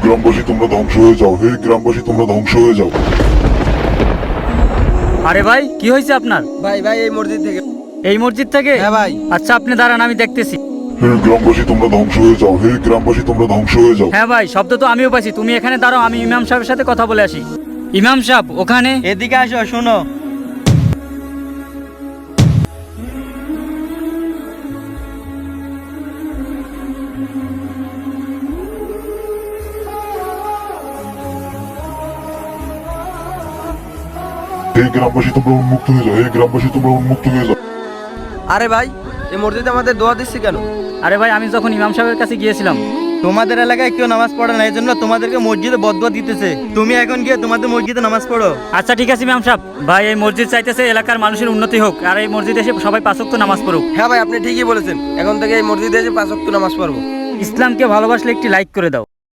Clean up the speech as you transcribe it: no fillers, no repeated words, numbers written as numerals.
গ্রামবাসী তোমরা ধ্বংস হয়ে যাও, হে গ্রামবাসী তোমরা ধ্বংস হয়ে যাও। আরে ভাই কি হয়েছে আপনার? ভাই ভাই এই মসজিদ থেকে। এই মসজিদ থেকে? হ্যাঁ ভাই। আচ্ছা আপনি দাঁড়ান, আমি দেখতেছি। হে গ্রামবাসী তোমরা ধ্বংস হয়ে যাও, হে গ্রামবাসী তোমরা ধ্বংস হয়ে যাও। হ্যাঁ ভাই, শব্দ তো আমিও পাচ্ছি। তুমি এখানে দাঁড়াও, আমি ইমাম সাহেবের সাথে কথা বলে আসি। ইমাম সাহেব ওখানে। এদিকে আসো, শোনো। হে গ্রামবাসী তোমরা উন্মুক্ত হয়ে যাও, হে গ্রামবাসী তোমরা উন্মুক্ত হয়ে যাও। আরে ভাই, এই মসজিদে আমাদের দোয়া দিচ্ছে কেন? আরে ভাই, আমি যখন ইমাম সাহেবের কাছে গিয়েছিলাম, তোমাদের এলাকায় কেউ নামাজ পড়ে না, এই জন্য তোমাদেরকে মসজিদে বদদুয়া দিতেছে। তুমি এখন গিয়ে তোমাদের মসজিদে নামাজ পড়ো। আচ্ছা ঠিক আছে ইমাম সাহেব। ভাই এই মসজিদ চাইতেছে এলাকার মানুষের উন্নতি হোক, আর এই মসজিদে এসে সবাই 5 ওয়াক্ত নামাজ পড়ুক। হ্যাঁ ভাই, আপনি ঠিকই বলেছেন। এখন থেকে এই মসজিদে এসে 5 ওয়াক্ত নামাজ পড়বো। ইসলামকে ভালোবাসলে একটি লাইক করে দাও।